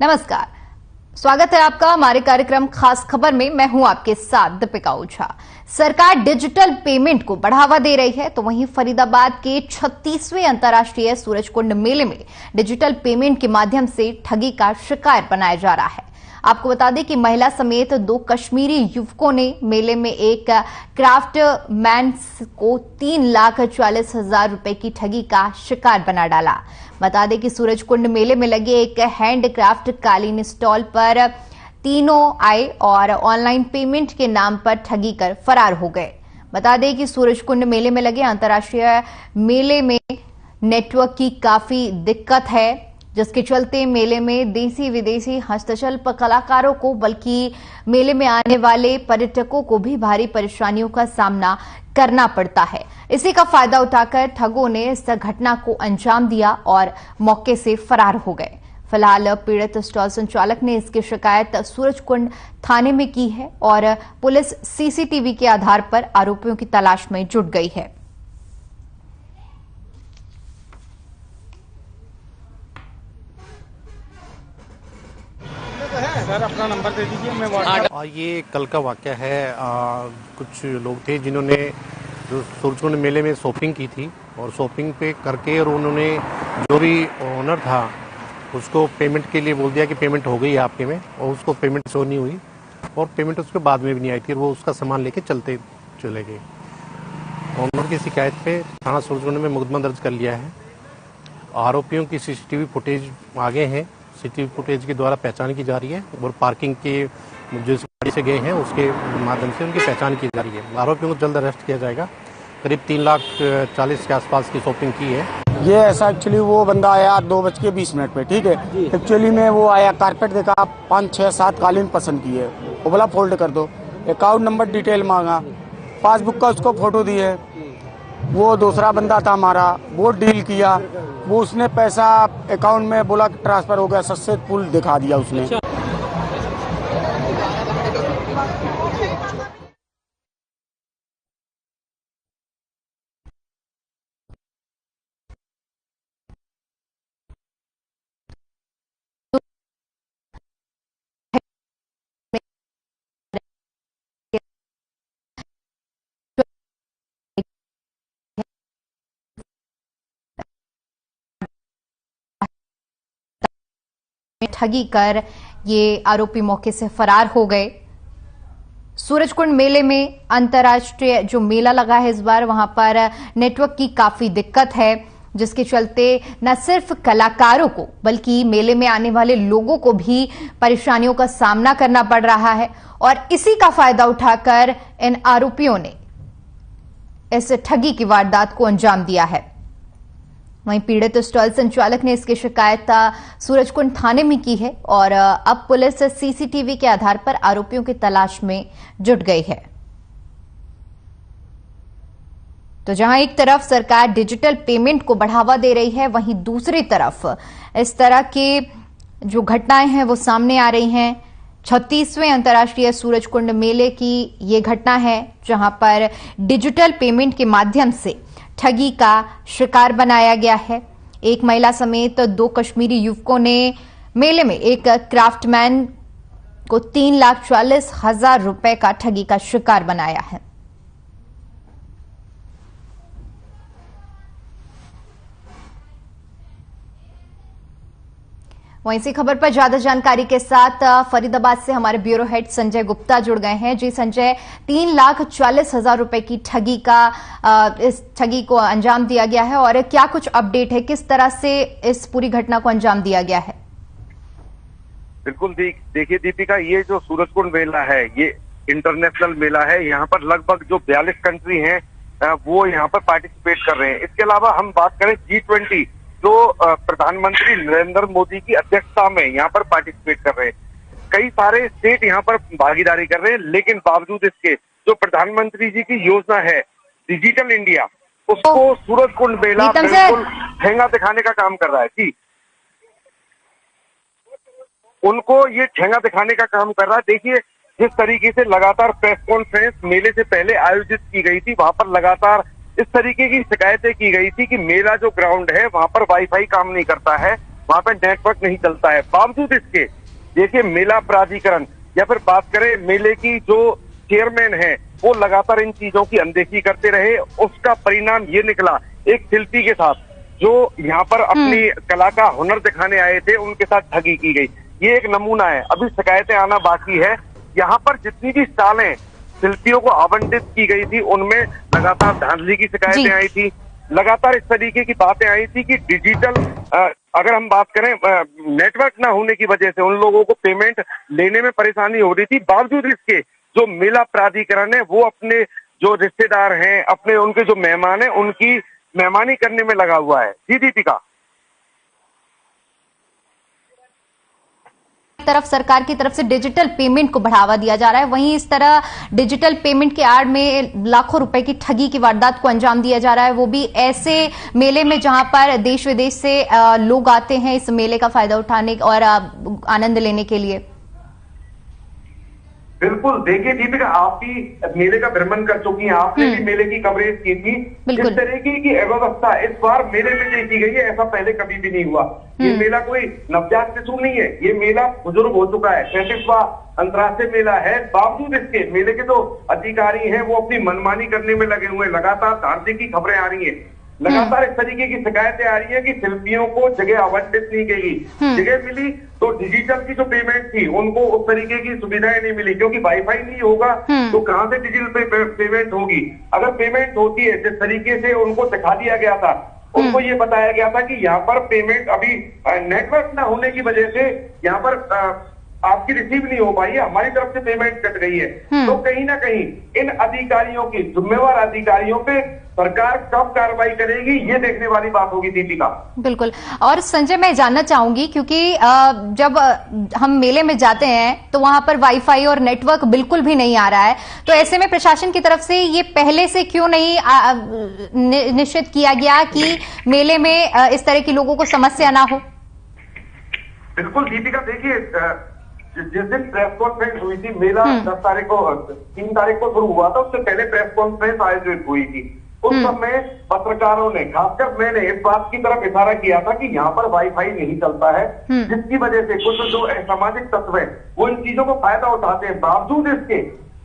नमस्कार, स्वागत है आपका हमारे कार्यक्रम खास खबर में। मैं हूं आपके साथ दीपिका ओझा। सरकार डिजिटल पेमेंट को बढ़ावा दे रही है, तो वहीं फरीदाबाद के 36वें अंतर्राष्ट्रीय सूरजकुंड मेले में डिजिटल पेमेंट के माध्यम से ठगी का शिकार बनाया जा रहा है। आपको बता दें कि महिला समेत 2 कश्मीरी युवकों ने मेले में एक क्राफ्ट मैन को 3,40,000 रुपए की ठगी का शिकार बना डाला। बता दें कि सूरजकुंड मेले में लगे एक हैंडक्राफ्ट कालीन स्टॉल पर तीनों आए और ऑनलाइन पेमेंट के नाम पर ठगी कर फरार हो गए। बता दें कि सूरजकुंड मेले में लगे अंतर्राष्ट्रीय मेले में नेटवर्क की काफी दिक्कत है, जिसके चलते मेले में देसी विदेशी हस्तशिल्प कलाकारों को बल्कि मेले में आने वाले पर्यटकों को भी भारी परेशानियों का सामना करना पड़ता है। इसी का फायदा उठाकर ठगों ने इस घटना को अंजाम दिया और मौके से फरार हो गए। फिलहाल पीड़ित स्टॉल संचालक ने इसकी शिकायत सूरजकुंड थाने में की है और पुलिस सीसीटीवी के आधार पर आरोपियों की तलाश में जुट गई है। सर अपना नंबर दे दीजिए, मैं ये कल का वाकया है। कुछ लोग थे जिन्होंने जो सूरजकुंड मेले में शॉपिंग की थी और शॉपिंग पे करके और उन्होंने जो भी ओनर था उसको पेमेंट के लिए बोल दिया कि पेमेंट हो गई है आपके में, और उसको पेमेंट शो नहीं हुई और पेमेंट उसके बाद में भी नहीं आई थी और वो उसका सामान लेके चले गए। ओनर की शिकायत पे थाना सूरजकुंड में मुकदमा दर्ज कर लिया है। आरोपियों की सीसीटीवी फुटेज आगे हैं, सीसीटीवी फुटेज के द्वारा पहचान की जा रही है और पार्किंग के जिस गाड़ी से गए हैं उसके माध्यम से उनकी पहचान की जा रही है। आरोपियों को जल्द अरेस्ट किया जाएगा। करीब 3,40,000 के आसपास की शॉपिंग की है। ये ऐसा एक्चुअली वो बंदा आया 2:20 पे, ठीक है। एक्चुअली में वो आया, कारपेट देखा, 5, 6, 7 कालीन पसंद किए, वो बोला फोल्ड कर दो। अकाउंट नंबर डिटेल मांगा, पासबुक का उसको फोटो दी है। वो दूसरा बंदा था हमारा, वो डील किया, वो उसने पैसा अकाउंट में बोला ट्रांसफर हो गया, सक्सेसफुल दिखा दिया उसने। ठगी कर ये आरोपी मौके से फरार हो गए। सूरजकुंड मेले में अंतर्राष्ट्रीय जो मेला लगा है इस बार, वहां पर नेटवर्क की काफी दिक्कत है, जिसके चलते न सिर्फ कलाकारों को बल्कि मेले में आने वाले लोगों को भी परेशानियों का सामना करना पड़ रहा है और इसी का फायदा उठाकर इन आरोपियों ने इस ठगी की वारदात को अंजाम दिया है। वहीं पीड़ित स्टॉल संचालक ने इसकी शिकायत सूरजकुंड थाने में की है और अब पुलिस सीसीटीवी के आधार पर आरोपियों की तलाश में जुट गई है। तो जहां एक तरफ सरकार डिजिटल पेमेंट को बढ़ावा दे रही है, वहीं दूसरी तरफ इस तरह की जो घटनाएं हैं वो सामने आ रही हैं। 36वें अंतर्राष्ट्रीय सूरजकुंड मेले की ये घटना है जहां पर डिजिटल पेमेंट के माध्यम से ठगी का शिकार बनाया गया है। एक महिला समेत 2 कश्मीरी युवकों ने मेले में एक क्राफ्टमैन को 3,40,000 रुपए का ठगी का शिकार बनाया है। वहीं इसी खबर पर ज्यादा जानकारी के साथ फरीदाबाद से हमारे ब्यूरो हेड संजय गुप्ता जुड़ गए हैं। जी संजय, 3,40,000 रुपए की ठगी का इस ठगी को अंजाम दिया गया है और क्या कुछ अपडेट है, किस तरह से इस पूरी घटना को अंजाम दिया गया है? बिल्कुल देखिए दीपिका, ये जो सूरजकुंड मेला है ये इंटरनेशनल मेला है। यहाँ पर लगभग जो 42 कंट्री हैं वो यहाँ पर पार्टिसिपेट कर रहे हैं। इसके अलावा हम बात करें G20 जो प्रधानमंत्री नरेंद्र मोदी की अध्यक्षता में यहाँ पर पार्टिसिपेट कर रहे हैं। कई सारे स्टेट यहाँ पर भागीदारी कर रहे हैं, लेकिन बावजूद इसके जो प्रधानमंत्री जी की योजना है डिजिटल इंडिया, उसको सूरजकुंड मेला बिल्कुल ठेंगा दिखाने का काम कर रहा है। जी, उनको ये ठेंगा दिखाने का काम कर रहा है। देखिए जिस तरीके से लगातार प्रेस कॉन्फ्रेंस मेले से पहले आयोजित की गई थी, वहां पर लगातार इस तरीके की शिकायतें की गई थी कि मेला जो ग्राउंड है वहां पर वाईफाई काम नहीं करता है, वहां पे नेटवर्क नहीं चलता है। बावजूद इसके देखिए मेला प्राधिकरण या फिर बात करें मेले की जो चेयरमैन है वो लगातार इन चीजों की अनदेखी करते रहे। उसका परिणाम ये निकला, एक शिल्पी के साथ जो यहाँ पर अपनी कला का हुनर दिखाने आए थे उनके साथ ठगी की गई। ये एक नमूना है, अभी शिकायतें आना बाकी है। यहाँ पर जितनी भी स्टॉलें शिल्पियों को आवंटित की गई थी उनमें लगातार धांधली की शिकायतें आई थी, लगातार इस तरीके की बातें आई थी कि डिजिटल अगर हम बात करें नेटवर्क ना होने की वजह से उन लोगों को पेमेंट लेने में परेशानी हो रही थी। बावजूद इसके जो मेला प्राधिकरण है वो अपने जो रिश्तेदार हैं, अपने उनके जो मेहमान हैं उनकी मेहमानी करने में लगा हुआ है। जी दीपिका, तरफ सरकार की तरफ से डिजिटल पेमेंट को बढ़ावा दिया जा रहा है, वहीं इस तरह डिजिटल पेमेंट के आड़ में लाखों रुपए की ठगी की वारदात को अंजाम दिया जा रहा है, वो भी ऐसे मेले में जहां पर देश विदेश से लोग आते हैं इस मेले का फायदा उठाने और आनंद लेने के लिए। बिल्कुल, देखिए दीपिका, आप भी मेले का भ्रमण कर चुकी हैं, आपने भी मेले की कवरेज की थी। इस तरीके की अव्यवस्था इस बार मेले में देखी गई है, ऐसा पहले कभी भी नहीं हुआ। ये मेला कोई नवजात शिशु नहीं है, ये मेला बुजुर्ग हो चुका है, 35वां अंतर्राष्ट्रीय मेला है। बावजूद इसके मेले के जो अधिकारी हैं वो अपनी मनमानी करने में लगे हुए हैं। लगातार धांधली की खबरें आ रही है, लगातार इस तरीके की शिकायतें आ रही है कि शिल्पियों को जगह आवंटित नहीं गई, जगह मिली तो डिजिटल की जो पेमेंट थी उनको उस तरीके की सुविधाएं नहीं मिली, क्योंकि वाईफाई नहीं होगा तो कहां से डिजिटल पेमेंट होगी। अगर पेमेंट होती है जिस तरीके से उनको दिखा दिया गया था, उनको ये बताया गया था कि यहाँ पर पेमेंट अभी नेटवर्क ना होने की वजह से यहाँ पर आपकी रिसीव नहीं हो पाई है, हमारी तरफ से पेमेंट कट गई है। तो कहीं ना कहीं इन अधिकारियों की, जिम्मेवार अधिकारियों पे सरकार कब कार्रवाई करेगी ये देखने वाली बात होगी दीपिका। बिल्कुल। और संजय, मैं जानना चाहूंगी क्योंकि जब हम मेले में जाते हैं तो वहां पर वाईफाई और नेटवर्क बिल्कुल भी नहीं आ रहा है, तो ऐसे में प्रशासन की तरफ से ये पहले से क्यों नहीं निश्चित किया गया कि मेले में इस तरह की लोगों को समस्या ना हो? बिल्कुल दीपिका, देखिए जिस दिन प्रेस कॉन्फ्रेंस हुई थी, मेला 3 तारीख को शुरू हुआ था, उससे पहले प्रेस कॉन्फ्रेंस आयोजित हुई थी। उस समय पत्रकारों ने, खासकर मैंने, इस बात की तरफ इशारा किया था कि यहाँ पर वाईफाई नहीं चलता है, जिसकी वजह से कुछ जो असामाजिक तत्व है वो इन चीजों को फायदा उठाते हैं। बावजूद इसके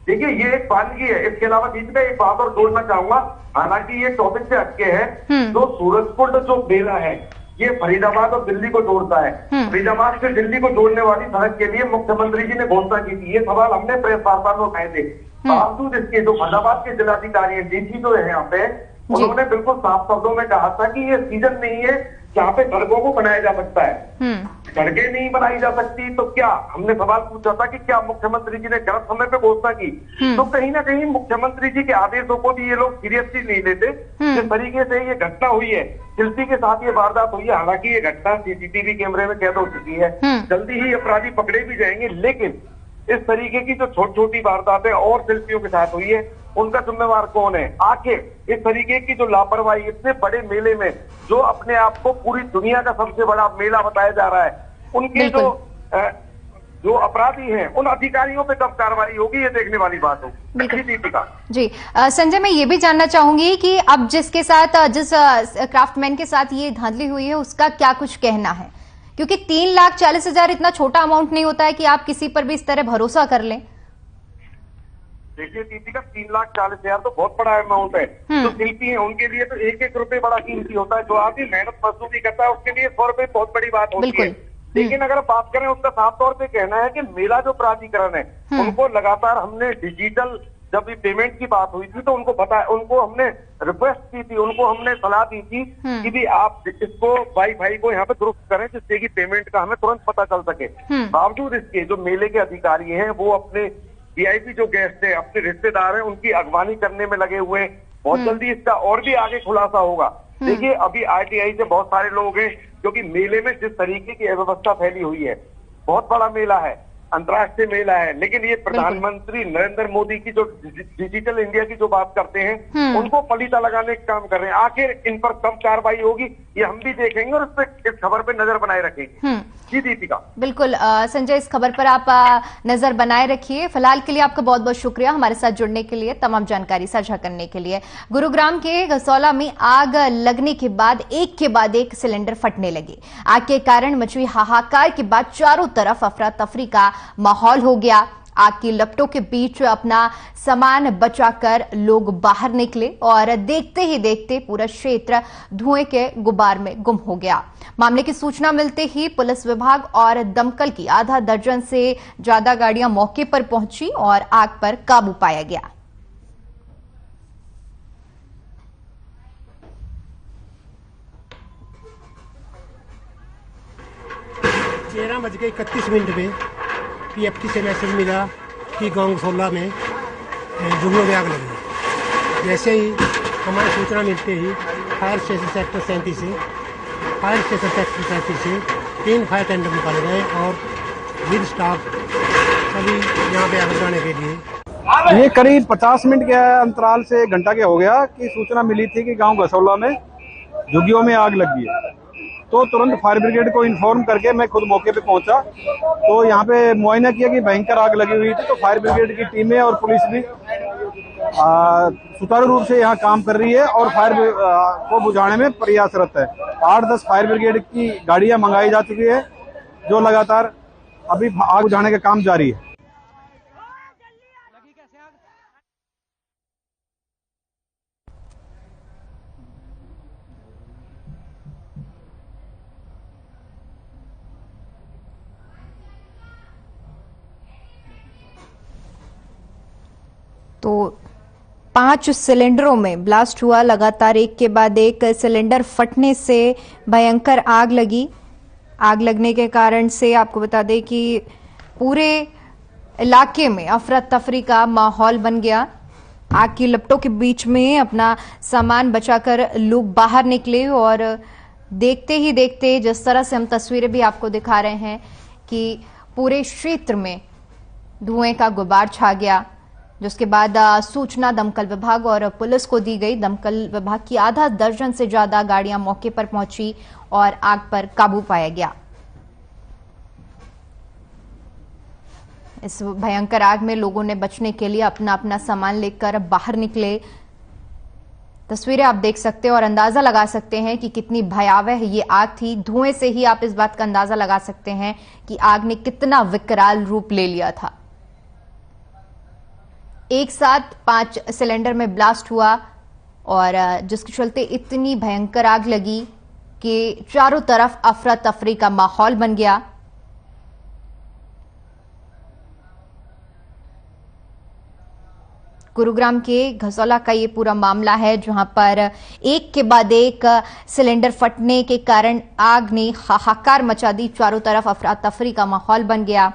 देखिए ये एक वानगी है। इसके अलावा बीच में एक बात और जोड़ना चाहूंगा, हालांकि ये टॉपिक से हटके है, जो सूरजकुंड जो मेला है ये फरीदाबाद और दिल्ली को जोड़ता है। फरीदाबाद से दिल्ली को जोड़ने वाली सड़क के लिए मुख्यमंत्री जी ने घोषणा की थी, ये सवाल हमने प्रेस वार्ता में उठाए थे। बावजूद इसके जो फरीदाबाद के जिलाधिकारी हैं, डीसी जो है यहाँ पे, उन्होंने बिल्कुल साफ शब्दों में कहा था कि ये सीजन नहीं है जहाँ पे सड़कों को बनाया जा सकता है। सड़कें नहीं बनाई जा सकती तो क्या, हमने सवाल पूछा था कि क्या मुख्यमंत्री जी ने गलत समय पे घोषणा की? तो कहीं ना कहीं मुख्यमंत्री जी के आदेशों को भी ये लोग सीरियसली नहीं लेते। जिस तरीके से ये घटना हुई है, शिल्पी के साथ ये वारदात हुई है, हालांकि ये घटना सीसीटीवी कैमरे में कैद हो चुकी है, जल्दी ही अपराधी पकड़े भी जाएंगे, लेकिन इस तरीके की जो छोटी छोटी वारदातें और शिल्पियों के साथ हुई है उनका जिम्मेवार कौन है? आखिर इस तरीके की जो लापरवाही इतने बड़े मेले में, जो अपने आप को पूरी दुनिया का सबसे बड़ा मेला बताया जा रहा है, उनके जो अपराधी हैं उन अधिकारियों पे कब कार्रवाई होगी ये देखने वाली बात होगी। दीपिका जी, संजय, मैं ये भी जानना चाहूंगी कि अब जिस क्राफ्टमैन के साथ ये धांधली हुई है उसका क्या कुछ कहना है, क्योंकि 3,40,000 इतना छोटा अमाउंट नहीं होता है कि आप किसी पर भी इस तरह भरोसा कर लें। देखिए दीपिका, 3,40,000 तो बहुत बड़ा अमाउंट है। जो शिल्पी है उनके लिए तो 1-1 रुपए बड़ा कीमती होता है। जो आदमी मेहनत मजदूरी करता है उसके लिए 100 रुपए बहुत बड़ी बात होती है। लेकिन अगर बात करें, उसका साफ तौर पे कहना है कि मेला जो प्राधिकरण है उनको लगातार हमने डिजिटल, जब भी पेमेंट की बात हुई थी तो उनको हमने रिक्वेस्ट की थी, उनको हमने सलाह दी थी कि भी आप इसको वाईफाई को यहाँ पे दुरुस्त करें जिससे कि पेमेंट का हमें तुरंत पता चल सके। बावजूद इसके जो मेले के अधिकारी हैं वो अपने वीआईपी जो गेस्ट है, अपने रिश्तेदार हैं, उनकी अगवानी करने में लगे हुए। बहुत जल्दी इसका और भी आगे खुलासा होगा। देखिए अभी आरटीआई से बहुत सारे लोग हैं, क्योंकि मेले में जिस तरीके की अव्यवस्था फैली हुई है, बहुत बड़ा मेला है। अंतर्राष्ट्रीय मेला है, लेकिन ये प्रधानमंत्री नरेंद्र मोदी की जो डिजिटल इंडिया की जो बात करते हैं उनको पलीता लगाने का काम कर रहे हैं। आखिर इन पर कब कार्रवाई होगी ये हम भी देखेंगे और इस खबर पर नजर बनाए रखेंगे। जी दीपिका। बिल्कुल संजय, इस खबर पर आप नजर बनाए रखिए। फिलहाल के लिए आपका बहुत बहुत शुक्रिया हमारे साथ जुड़ने के लिए, तमाम जानकारी साझा करने के लिए। गुरुग्राम के गसौला में आग लगने के बाद एक सिलेंडर फटने लगे। आग के कारण मची हाहाकार के बाद चारों तरफ अफरा तफरी का माहौल हो गया। आग की लपटों के बीच अपना सामान बचाकर लोग बाहर निकले और देखते ही देखते पूरा क्षेत्र धुएं के गुबार में गुम हो गया। मामले की सूचना मिलते ही पुलिस विभाग और दमकल की आधा दर्जन से ज्यादा गाड़ियां मौके पर पहुंची और आग पर काबू पाया गया। 11:31 में PFT से मैसेज मिला कि गांव गसौला में झुग्गियों में आग लगी। जैसे ही हमारी सूचना मिलते ही फायर स्टेशन सेक्टर 37 से 3 फायर टेंडर निकाले गए और विद स्टाफ सभी यहाँ पे आग लगाने के लिए। ये करीब 50 मिनट के अंतराल से 1 घंटा के हो गया कि सूचना मिली थी कि गांव गसौला में झुग्गियों में आग लगी है। तो तुरंत फायर ब्रिगेड को इन्फॉर्म करके मैं खुद मौके पे पहुंचा। तो यहाँ पे मुआयना किया कि भयंकर आग लगी हुई थी। तो फायर ब्रिगेड की टीमें और पुलिस भी सुचारू रूप से यहाँ काम कर रही है और फायर को बुझाने में प्रयासरत है। 8-10 फायर ब्रिगेड की गाड़ियां मंगाई जा चुकी है जो लगातार अभी आग बुझाने का काम जारी है। तो 5 सिलेंडरों में ब्लास्ट हुआ। लगातार एक के बाद एक सिलेंडर फटने से भयंकर आग लगी। आग लगने के कारण से आपको बता दें कि पूरे इलाके में अफरा तफरी का माहौल बन गया। आग की लपटों के बीच में अपना सामान बचाकर लोग बाहर निकले और देखते ही देखते जिस तरह से हम तस्वीरें भी आपको दिखा रहे हैं कि पूरे क्षेत्र में धुएं का गुबार छा गया, जिसके बाद सूचना दमकल विभाग और पुलिस को दी गई। दमकल विभाग की आधा दर्जन से ज्यादा गाड़ियां मौके पर पहुंची और आग पर काबू पाया गया। इस भयंकर आग में लोगों ने बचने के लिए अपना अपना सामान लेकर बाहर निकले। तस्वीरें आप देख सकते हैं और अंदाजा लगा सकते हैं कि कितनी भयावह ये आग थी। धुएं से ही आप इस बात का अंदाजा लगा सकते हैं कि आग ने कितना विकराल रूप ले लिया था। एक साथ 5 सिलेंडर में ब्लास्ट हुआ और जिसके चलते इतनी भयंकर आग लगी कि चारों तरफ अफरा तफरी का माहौल बन गया। गुरुग्राम के गसौला का ये पूरा मामला है, जहां पर एक के बाद एक सिलेंडर फटने के कारण आग ने हाहाकार मचा दी। चारों तरफ अफरा तफरी का माहौल बन गया।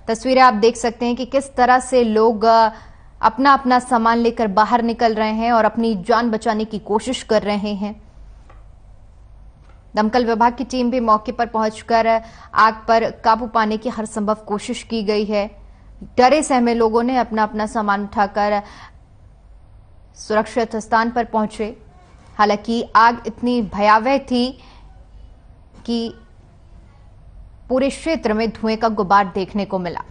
तस्वीरें आप देख सकते हैं कि किस तरह से लोग अपना अपना सामान लेकर बाहर निकल रहे हैं और अपनी जान बचाने की कोशिश कर रहे हैं। दमकल विभाग की टीम भी मौके पर पहुंचकर आग पर काबू पाने की हर संभव कोशिश की गई है। डरे सहमे लोगों ने अपना अपना सामान उठाकर सुरक्षित स्थान पर पहुंचे। हालांकि आग इतनी भयावह थी कि पूरे क्षेत्र में धुएं का गुबार देखने को मिला।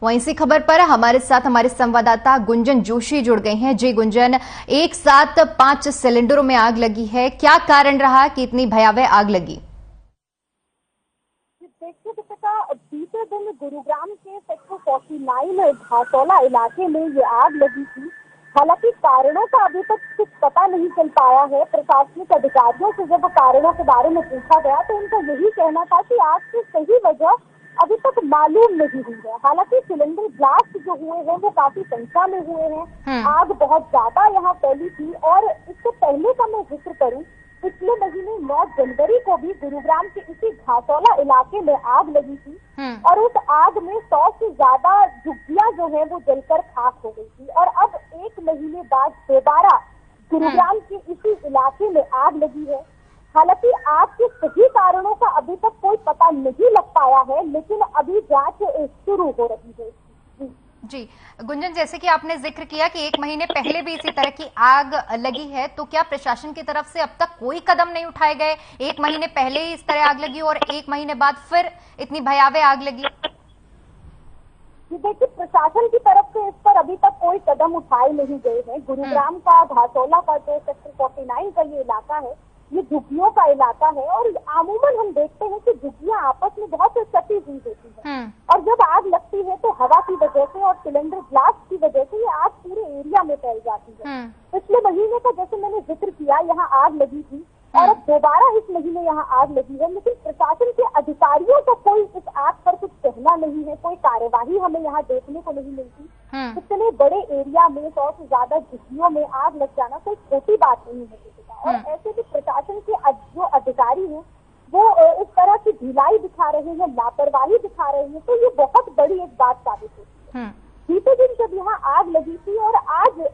वहीं इसी खबर पर हमारे साथ हमारे संवाददाता गुंजन जोशी जुड़ गए हैं। जी गुंजन, एक साथ 5 सिलेंडरों में आग लगी है, क्या कारण रहा कि इतनी भयावह आग लगी? देखिए दीपिका, बीते दिन गुरुग्राम के सेक्टर 49 घाटोला इलाके में ये आग लगी थी। हालांकि कारणों का अभी तक कुछ पता नहीं चल पाया है। प्रशासनिक अधिकारियों से जब कारणों के बारे में पूछा गया तो उनका यही कहना था कि आग की सही वजह अभी तक मालूम नहीं हुई है। हालांकि सिलेंडर ब्लास्ट जो हुए हैं वो काफी संख्या में हुए हैं। आग बहुत ज्यादा यहाँ फैली थी और इससे पहले का मैं जिक्र करूँ, पिछले महीने 9 जनवरी को भी गुरुग्राम के इसी घाटोला इलाके में आग लगी थी और उस आग में 100 से ज्यादा झुग्गियां जो है वो जलकर खाक हो गई थी। और अब 1 महीने बाद दोबारा गुरुग्राम के इसी इलाके में आग लगी है। हालांकि आग के सही कारणों का अभी तक कोई पता नहीं लग पाया है, लेकिन अभी जांच शुरू हो रही है। जी गुंजन, जैसे कि आपने जिक्र किया कि 1 महीने पहले भी इसी तरह की आग लगी है, तो क्या प्रशासन की तरफ से अब तक कोई कदम नहीं उठाए गए? 1 महीने पहले ही इस तरह आग लगी और 1 महीने बाद फिर इतनी भयावह आग लगी। देखिए, प्रशासन की तरफ से इस पर अभी तक कोई कदम उठाए नहीं गए हैं। गुरुग्राम का घाटोला का जो सेक्टर 49 का ये इलाका है, ये झुग्गियों का इलाका है और अमूमन हम देखते हैं कि झुग्गियां आपस में बहुत सटी हुई होती हैं और जब आग लगती है तो हवा की वजह से और सिलेंडर ब्लास्ट की वजह से ये आग पूरे एरिया में फैल जाती है। पिछले महीने का जैसे मैंने जिक्र किया, यहाँ आग लगी थी और अब दोबारा इस महीने यहाँ आग लगी है, लेकिन प्रशासन के अधिकारियों का कोई इस आग पर कुछ कहना नहीं है, कोई कार्यवाही हमें यहाँ देखने को नहीं मिलती। इतने बड़े एरिया में 100 से ज्यादा झुग्गियों में आग लग जाना कोई छोटी बात नहीं है और ऐसे भी प्रशासन के जो अधिकारी हैं वो इस तरह की ढिलाई दिखा रहे हैं, लापरवाही दिखा रहे हैं, तो ये बहुत बड़ी एक बात साबित होती है। बीते दिन जब यहाँ आग लगी थी और आज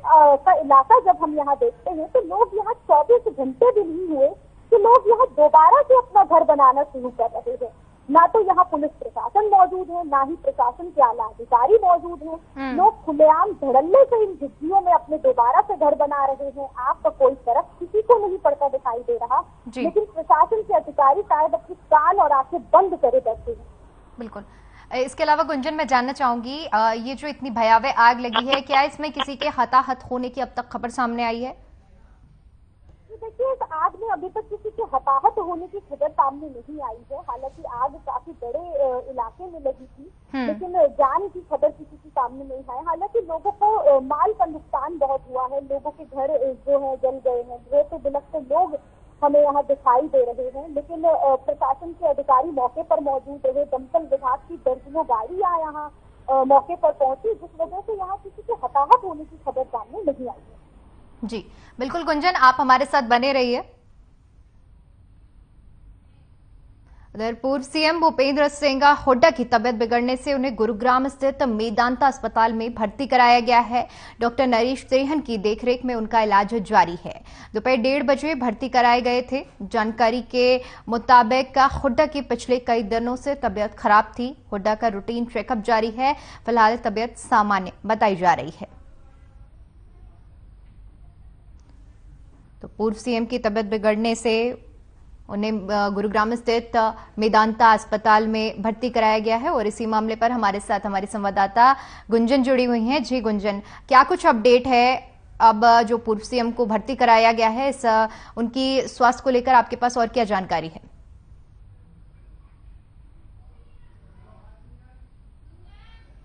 का इलाका जब हम यहाँ देखते हैं तो लोग यहाँ 24 घंटे भी नहीं हुए कि लोग यहाँ दोबारा से अपना घर बनाना शुरू कर रहे हैं। ना तो यहाँ पुलिस प्रशासन मौजूद है, ना ही प्रशासन के आला अधिकारी मौजूद हैं। लोग खुलेआम धड़ल्ले से इन झुग्गियों में अपने दोबारा से घर बना रहे हैं। आग का कोई फर्क किसी को नहीं पड़ता दिखाई दे रहा, लेकिन प्रशासन के अधिकारी शायद अपनी कान और आंखें बंद करे बैठे हैं। बिल्कुल। इसके अलावा गुंजन, मैं जानना चाहूंगी, ये जो इतनी भयावह आग लगी है, क्या इसमें किसी के हताहत होने की अब तक खबर सामने आई है? देखिए, इस आग में अभी तक किसी के हताहत होने की खबर सामने नहीं आई है। हालांकि आग काफी बड़े इलाके में लगी थी, लेकिन जान की खबर किसी के सामने नहीं आई। हालांकि लोगों को माल का नुकसान बहुत हुआ है, लोगों के घर जो है जल गए हैं, गृह से बिलखते लोग हमें यहाँ दिखाई दे रहे हैं, लेकिन प्रशासन के अधिकारी मौके पर मौजूद रहे। दमकल विभाग की दर्जनों गाड़ियां यहाँ मौके पर पहुंची, जिस वजह से यहाँ किसी के हताहत होने की खबर सामने नहीं आई है। जी बिल्कुल गुंजन, आप हमारे साथ बने रहिए। उधर पूर्व सीएम भूपेंद्र सिंह हुड्डा की तबियत बिगड़ने से उन्हें गुरुग्राम स्थित मेदांता अस्पताल में भर्ती कराया गया है। डॉक्टर नरेश त्रेहन की देखरेख में उनका इलाज जारी है। दोपहर 1:30 बजे भर्ती कराए गए थे। जानकारी के मुताबिक हुड्डा की पिछले कई दिनों से तबियत खराब थी। हुड्डा का रूटीन चेकअप जारी है। फिलहाल तबियत सामान्य बताई जा रही है। तो पूर्व सीएम की तबियत बिगड़ने से उन्हें गुरुग्राम स्थित मेदांता अस्पताल में भर्ती कराया गया है और इसी मामले पर हमारे साथ हमारी संवाददाता गुंजन जुड़ी हुई हैं। जी गुंजन, क्या कुछ अपडेट है? अब जो पूर्व सीएम को भर्ती कराया गया है, इस उनकी स्वास्थ्य को लेकर आपके पास और क्या जानकारी है?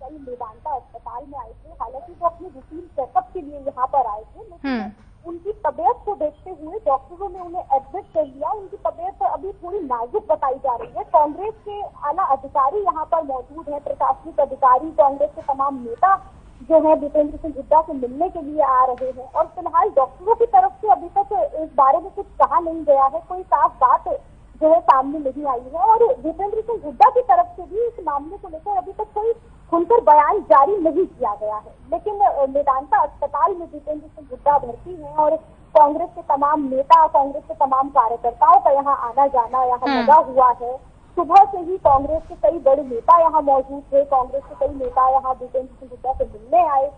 कल मेदांता अस्पताल में आए थे। हालांकि वो अपने रूटीन चेकअप के लिए यहाँ पर आए थे, लेकिन उनकी तबियत को देखते हुए डॉक्टरों ने उन्हें एडमिट कर लिया। उनकी तबियत अभी थोड़ी नाजुक बताई जा रही है। कांग्रेस के आला अधिकारी यहाँ पर मौजूद हैं, प्रशासनिक अधिकारी, कांग्रेस के तमाम नेता जो है भूपेंद्र सिंह हुड्डा से मिलने के लिए आ रहे हैं और फिलहाल डॉक्टरों की तरफ से अभी तक इस बारे में कुछ कहा नहीं गया है, कोई साफ बात जो है सामने नहीं आई है और भूपेंद्र सिंह हुड्डा की तरफ से भी इस मामले को लेकर अभी तक कोई खुलकर बयान जारी नहीं किया गया है। लेकिन मेदांता अस्पताल में भूपेंद्र सिंह हुड्डा भर्ती हैं और कांग्रेस के तमाम नेता, कांग्रेस के तमाम कार्यकर्ताओं का यहाँ आना जाना यहाँ लगा हुआ है। सुबह से ही कांग्रेस के कई बड़े नेता यहाँ मौजूद थे। कांग्रेस के कई नेता यहाँ भूपेंद्र सिंह हुड्डा से मिलने आए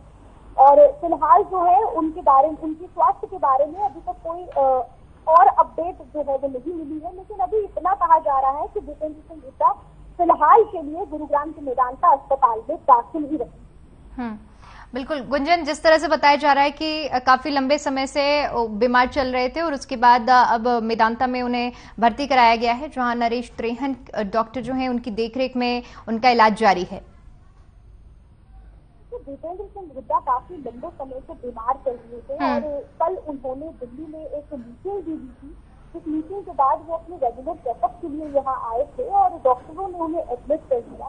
और फिलहाल जो है उनके बारे में, उनकी स्वास्थ्य के बारे में अभी तक कोई और अपडेट जो है वो नहीं मिली है। लेकिन अभी इतना कहा जा रहा है कि भूपेंद्र सिंह हुड्डा फिलहाल के लिए गुरुग्राम के मेदांता अस्पताल में दाखिल ही रहे। बिल्कुल गुंजन, जिस तरह से बताया जा रहा है कि काफी लंबे समय से बीमार चल रहे थे और उसके बाद अब मेदांता में उन्हें भर्ती कराया गया है, जहां नरेश त्रेहन डॉक्टर जो हैं उनकी देखरेख में उनका इलाज जारी है। भूपेंद्र सिंह हुड्डा काफी लंबे समय से बीमार चल रहे थे और कल उन्होंने दिल्ली में एक मीटिंग भी दी थी। इस मीटिंग के बाद वो अपने रेगुलर चेकअप के लिए यहाँ आए थे और डॉक्टरों ने उन्हें एडमिट कर दिया।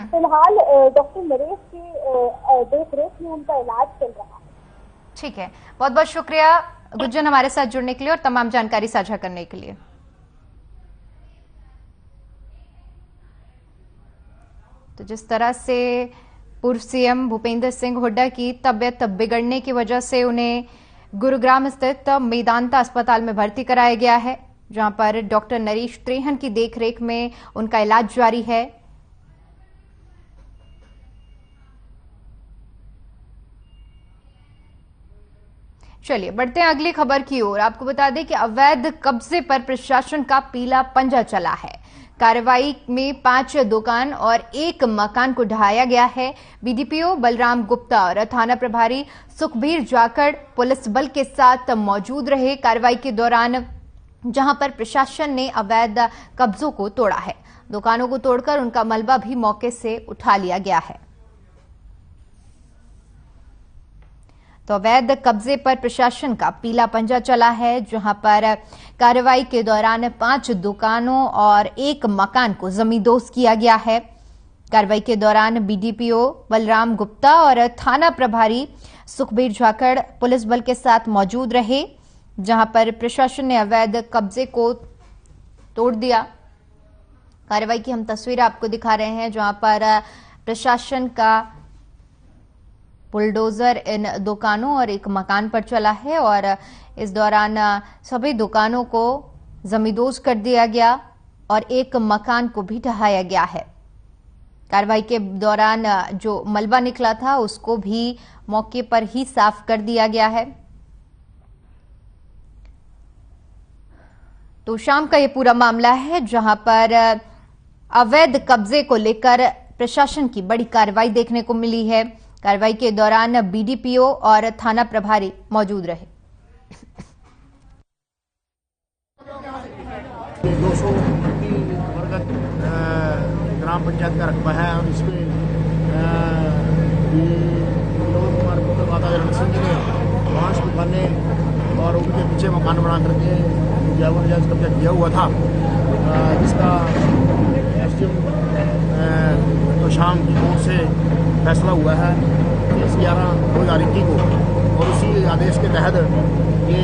फिलहाल डॉक्टर नरेश के देखरेख में उनका इलाज चल रहा है। ठीक है, बहुत बहुत शुक्रिया गुंजन हमारे साथ जुड़ने के लिए और तमाम जानकारी साझा करने के लिए। तो जिस तरह से पूर्व सीएम भूपेंद्र सिंह हुड्डा की तबियत बिगड़ने की वजह से उन्हें गुरुग्राम स्थित मेदांता अस्पताल में भर्ती कराया गया है। जहां पर डॉक्टर नरेश त्रेहन की देखरेख में उनका इलाज जारी है। चलिए बढ़ते हैं अगली खबर की ओर। आपको बता दें कि अवैध कब्जे पर प्रशासन का पीला पंजा चला है। कार्रवाई में 5 दुकान और 1 मकान को ढहाया गया है। बीडीपीओ बलराम गुप्ता और थाना प्रभारी सुखबीर जाखड़ पुलिस बल के साथ मौजूद रहे कार्रवाई के दौरान, जहां पर प्रशासन ने अवैध कब्जों को तोड़ा है। दुकानों को तोड़कर उनका मलबा भी मौके से उठा लिया गया है। तो अवैध कब्जे पर प्रशासन का पीला पंजा चला है, जहां पर कार्रवाई के दौरान 5 दुकानों और 1 मकान को जमींदोज किया गया है। कार्रवाई के दौरान बीडीपीओ बलराम गुप्ता और थाना प्रभारी सुखबीर जाखड़ पुलिस बल के साथ मौजूद रहे, जहां पर प्रशासन ने अवैध कब्जे को तोड़ दिया। कार्रवाई की हम तस्वीरें आपको दिखा रहे हैं, जहां पर प्रशासन का बुलडोजर इन दुकानों और 1 मकान पर चला है और इस दौरान सभी दुकानों को जमींदोज कर दिया गया और 1 मकान को भी ढहाया गया है। कार्रवाई के दौरान जो मलबा निकला था उसको भी मौके पर ही साफ कर दिया गया है। तो शाम का ये पूरा मामला है, जहां पर अवैध कब्जे को लेकर प्रशासन की बड़ी कार्रवाई देखने को मिली है। कार्रवाई के दौरान बीडीपीओ और थाना प्रभारी मौजूद रहे। 200 वर्ग ग्राम पंचायत का रकबा है और इसमें विनोद कुमार पुत्र माता रण सिंह जी ने 5 दुकानें और उनके पीछे मकान बना करके जायज कब्जा किया हुआ था, जिसका एसडीएम तो शाम की कोर्ट से फैसला हुआ है 11/2021 को, और उसी आदेश के तहत ये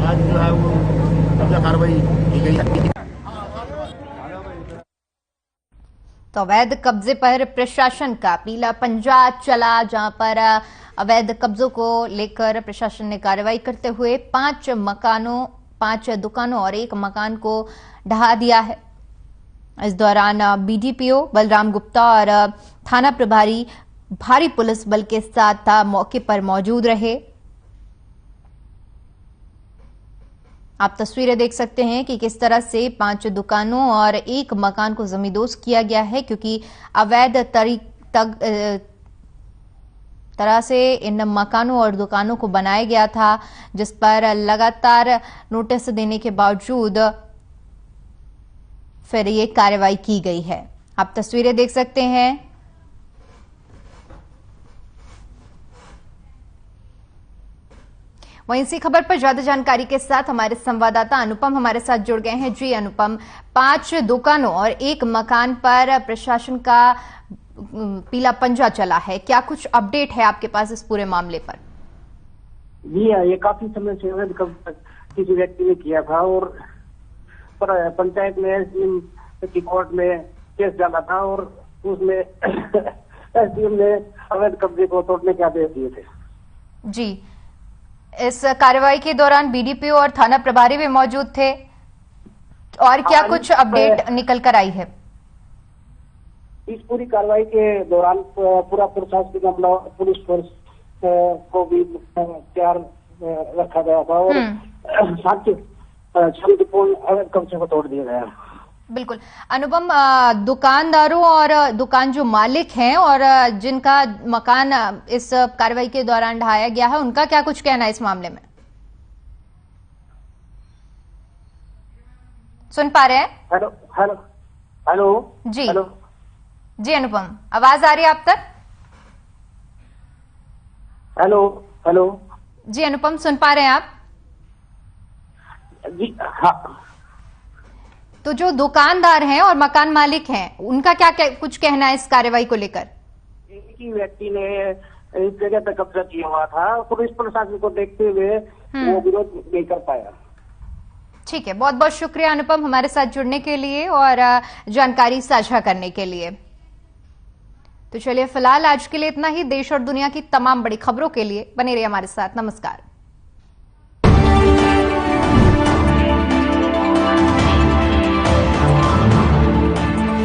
आज जो है वो कब्जा कार्रवाई की गई है। तो अवैध कब्जे पर प्रशासन का पीला पंजा चला, जहां पर अवैध कब्जों को लेकर प्रशासन ने कार्रवाई करते हुए 5 दुकानों और 1 मकान को ढहा दिया है। इस दौरान बीडीपीओ बलराम गुप्ता और थाना प्रभारी भारी पुलिस बल के साथ मौके पर मौजूद रहे। आप तस्वीरें देख सकते हैं कि किस तरह से 5 दुकानों और 1 मकान को जमींदोज किया गया है, क्योंकि अवैध तरह से इन मकानों और दुकानों को बनाया गया था, जिस पर लगातार नोटिस देने के बावजूद फिर ये कार्रवाई की गई है। आप तस्वीरें देख सकते हैं। वहीं इसी खबर पर ज्यादा जानकारी के साथ हमारे संवाददाता अनुपम हमारे साथ जुड़ गए हैं। जी अनुपम, 5 दुकानों और 1 मकान पर प्रशासन का पीला पंजा चला है, क्या कुछ अपडेट है आपके पास इस पूरे मामले पर? जी हाँ, ये काफी समय से अवैध कब्जा किसी व्यक्ति ने किया था और पंचायत में एसडीएम की कोर्ट में केस डाला था और उसमें एसडीएम ने अवैध कब्जे को तोड़ने के आदेश दिए थे। जी, इस कार्रवाई के दौरान बीडीपीओ और थाना प्रभारी भी मौजूद थे, और क्या कुछ अपडेट निकल कर आई है? इस पूरी कार्रवाई के दौरान पूरा प्रशासनिक अमला पुलिस फोर्स को भी तैयार रखा गया था और शांतिपूर्ण अवैध कब्जे को तोड़ दिया गया। बिल्कुल अनुपम, दुकानदारों और दुकान जो मालिक हैं और जिनका मकान इस कार्रवाई के दौरान ढहाया गया है, उनका क्या कुछ कहना है इस मामले में? सुन पा रहे हैं? हेलो हेलो हेलो जी हेलो जी अनुपम, आवाज आ रही है आप तक? हेलो हेलो जी अनुपम, सुन पा रहे हैं आप? जी हाँ। तो जो दुकानदार हैं और मकान मालिक हैं, उनका क्या कुछ कहना है इस कार्रवाई को लेकर? एक ही व्यक्ति ने इस जगह पर कब्जा किया हुआ था, पुलिस प्रशासन को देखते हुए वो विरोध नहीं कर पाया। ठीक है, बहुत बहुत शुक्रिया अनुपम हमारे साथ जुड़ने के लिए और जानकारी साझा करने के लिए। तो चलिए फिलहाल आज के लिए इतना ही। देश और दुनिया की तमाम बड़ी खबरों के लिए बने रहिए हमारे साथ। नमस्कार।